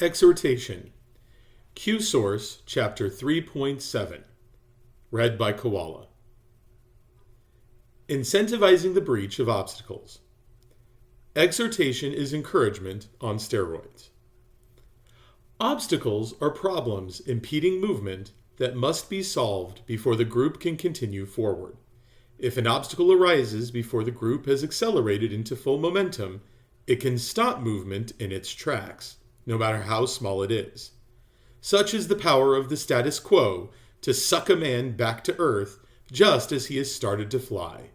Exhortation, QSource, Chapter 3.7, read by Koala. Incentivizing the breach of obstacles. Exhortation is encouragement on steroids. Obstacles are problems impeding movement that must be solved before the group can continue forward. If an obstacle arises before the group has accelerated into full momentum, it can stop movement in its tracks, no matter how small it is. Such is the power of the status quo to suck a man back to earth just as he has started to fly.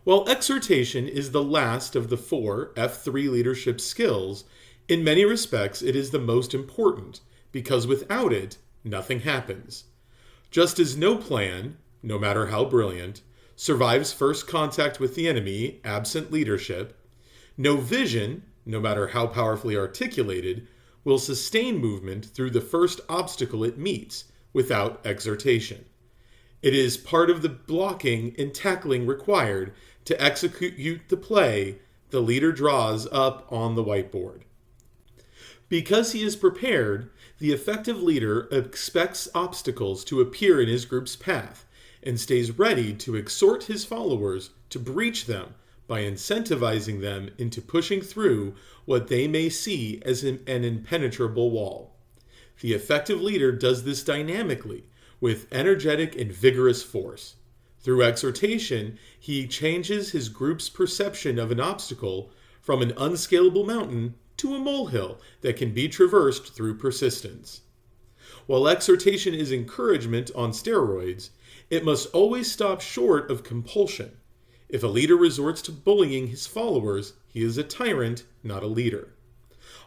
While exhortation is the last of the 4 F3 leadership skills, in many respects it is the most important, because without it, nothing happens. Just as no plan, no matter how brilliant, survives first contact with the enemy absent leadership, no vision, no matter how powerfully articulated, will sustain movement through the first obstacle it meets without exhortation. It is part of the blocking and tackling required to execute the play the leader draws up on the whiteboard. Because he is prepared, the effective leader expects obstacles to appear in his group's path and stays ready to exhort his followers to breach them by incentivizing them into pushing through what they may see as an impenetrable wall. The effective leader does this dynamically, with energetic and vigorous force. Through exhortation, he changes his group's perception of an obstacle from an unscalable mountain to a molehill that can be traversed through persistence. While exhortation is encouragement on steroids, it must always stop short of compulsion. If a leader resorts to bullying his followers, he is a tyrant, not a leader.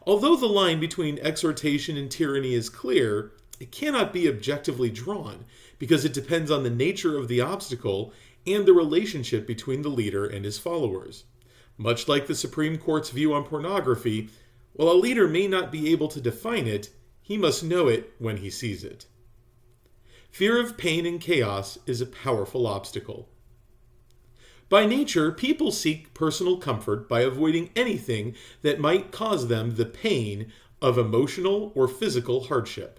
Although the line between exhortation and tyranny is clear, it cannot be objectively drawn because it depends on the nature of the obstacle and the relationship between the leader and his followers. Much like the Supreme Court's view on pornography, while a leader may not be able to define it, he must know it when he sees it. Fear of pain and chaos is a powerful obstacle. By nature, people seek personal comfort by avoiding anything that might cause them the pain of emotional or physical hardship.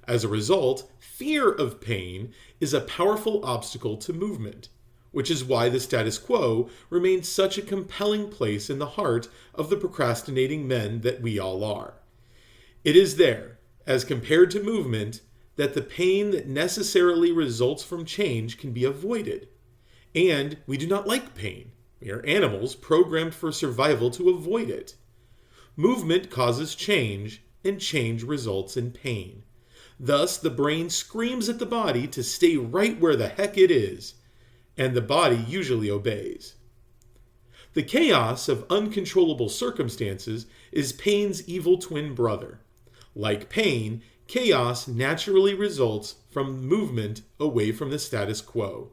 As a result, fear of pain is a powerful obstacle to movement, which is why the status quo remains such a compelling place in the heart of the procrastinating men that we all are. It is there, as compared to movement, that the pain that necessarily results from change can be avoided. And we do not like pain. We are animals programmed for survival to avoid it. Movement causes change, and change results in pain. Thus, the brain screams at the body to stay right where the heck it is, and the body usually obeys. The chaos of uncontrollable circumstances is pain's evil twin brother. Like pain, chaos naturally results from movement away from the status quo.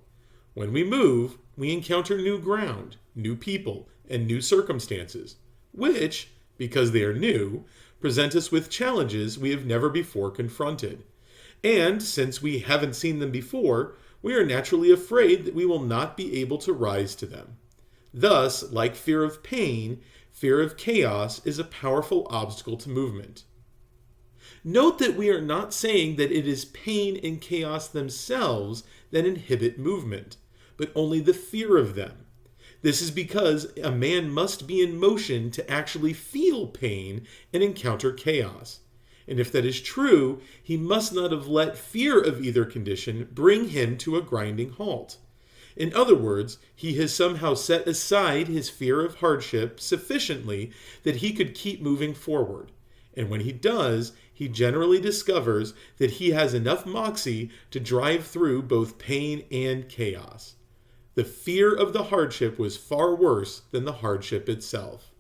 When we move, we encounter new ground, new people, and new circumstances, which, because they are new, present us with challenges we have never before confronted. And since we haven't seen them before, we are naturally afraid that we will not be able to rise to them. Thus, like fear of pain, fear of chaos is a powerful obstacle to movement. Note that we are not saying that it is pain and chaos themselves that inhibit movement, but only the fear of them. This is because a man must be in motion to actually feel pain and encounter chaos. And if that is true, he must not have let fear of either condition bring him to a grinding halt. In other words, he has somehow set aside his fear of hardship sufficiently that he could keep moving forward. And when he does, he generally discovers that he has enough moxie to drive through both pain and chaos. The fear of the hardship was far worse than the hardship itself.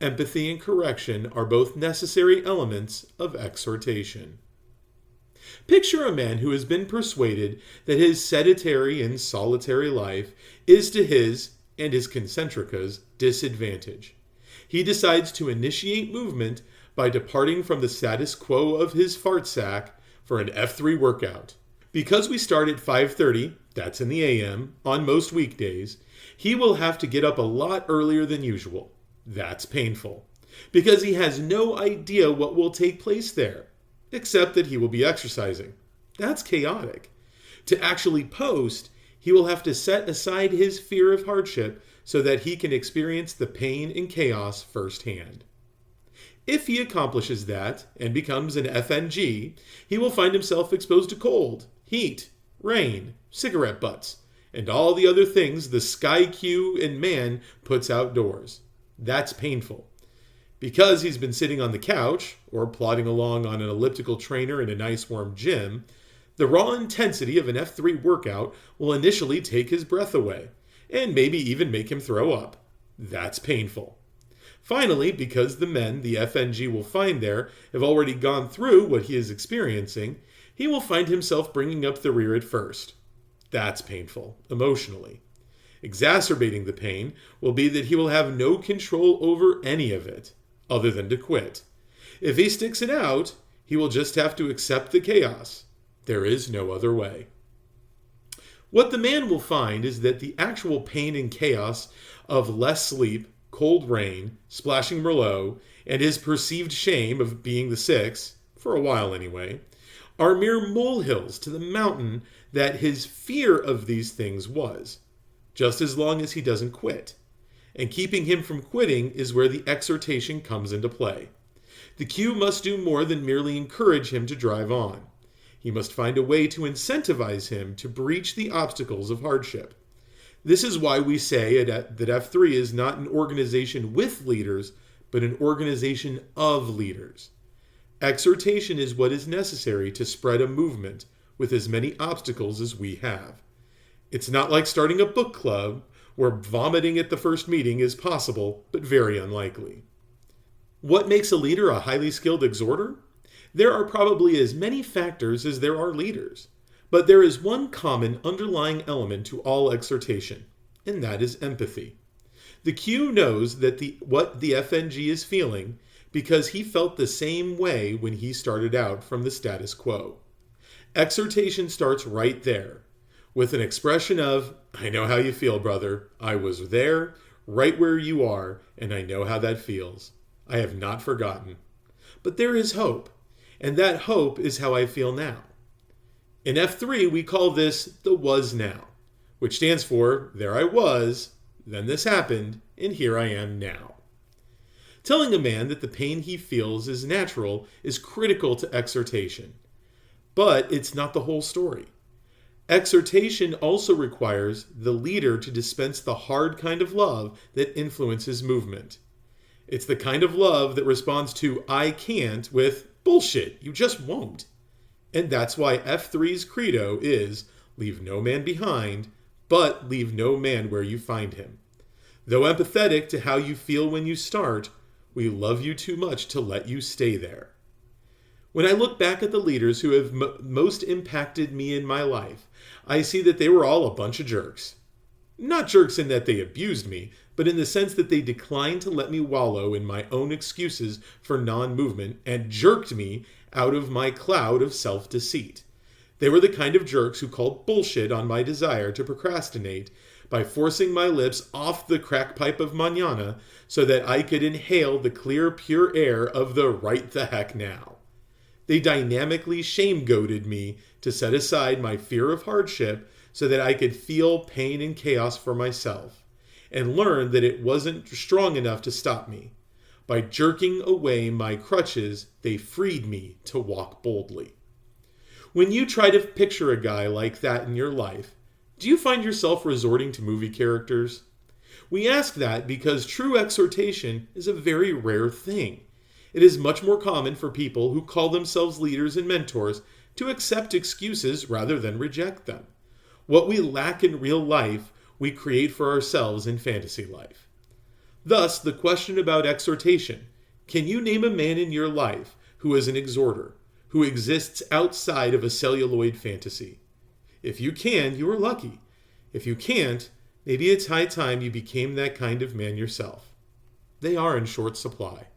Empathy and correction are both necessary elements of exhortation. Picture a man who has been persuaded that his sedentary and solitary life is to his and his concentrica's disadvantage. He decides to initiate movement by departing from the status quo of his fart sack for an F3 workout. Because we start at 5:30, that's in the AM, on most weekdays, he will have to get up a lot earlier than usual. That's painful. because he has no idea what will take place there, except that he will be exercising. That's chaotic. To actually post, he will have to set aside his fear of hardship so that he can experience the pain and chaos firsthand. If he accomplishes that and becomes an FNG, he will find himself exposed to cold, heat, rain, cigarette butts, and all the other things the Sky Q and man puts outdoors. That's painful. Because he's been sitting on the couch or plodding along on an elliptical trainer in a nice warm gym, the raw intensity of an F3 workout will initially take his breath away, and maybe even make him throw up. That's painful. Finally, because the men the FNG will find there have already gone through what he is experiencing, he will find himself bringing up the rear at first. That's painful, emotionally. Exacerbating the pain will be that he will have no control over any of it, other than to quit. If he sticks it out, he will just have to accept the chaos. There is no other way. What the man will find is that the actual pain and chaos of less sleep, cold rain, splashing Merlot, and his perceived shame of being the six, for a while anyway, are mere molehills to the mountain that his fear of these things was, just as long as he doesn't quit. And keeping him from quitting is where the exhortation comes into play. The Q must do more than merely encourage him to drive on. He must find a way to incentivize him to breach the obstacles of hardship. This is why we say that F3 is not an organization with leaders, but an organization of leaders. Exhortation is what is necessary to spread a movement with as many obstacles as we have. It's not like starting a book club where vomiting at the first meeting is possible, but very unlikely. What makes a leader a highly skilled exhorter? There are probably as many factors as there are leaders, but there is one common underlying element to all exhortation, and that is empathy. The Q knows that what the FNG is feeling because he felt the same way when he started out from the status quo. Exhortation starts right there, with an expression of, "I know how you feel, brother. I was there, right where you are, and I know how that feels. I have not forgotten. But there is hope, and that hope is how I feel now." In F3, we call this the was now, which stands for, there I was, then this happened, and here I am now. Telling a man that the pain he feels is natural is critical to exhortation. But it's not the whole story. Exhortation also requires the leader to dispense the hard kind of love that influences movement. It's the kind of love that responds to "I can't" with "bullshit, you just won't." And that's why F3's credo is leave no man behind, but leave no man where you find him. Though empathetic to how you feel when you start, we love you too much to let you stay there. When I look back at the leaders who have most impacted me in my life, I see that they were all a bunch of jerks. Not jerks in that they abused me, but in the sense that they declined to let me wallow in my own excuses for non-movement and jerked me out of my cloud of self-deceit. They were the kind of jerks who called bullshit on my desire to procrastinate by forcing my lips off the crack pipe of mañana so that I could inhale the clear, pure air of the right the heck now. They dynamically shame-goaded me to set aside my fear of hardship so that I could feel pain and chaos for myself, and learn that it wasn't strong enough to stop me. By jerking away my crutches, they freed me to walk boldly. When you try to picture a guy like that in your life, do you find yourself resorting to movie characters? We ask that because true exhortation is a very rare thing. It is much more common for people who call themselves leaders and mentors to accept excuses rather than reject them. What we lack in real life, we create for ourselves in fantasy life. Thus, the question about exhortation: can you name a man in your life who is an exhorter, who exists outside of a celluloid fantasy? If you can, you are lucky. If you can't, maybe it's high time you became that kind of man yourself. They are in short supply.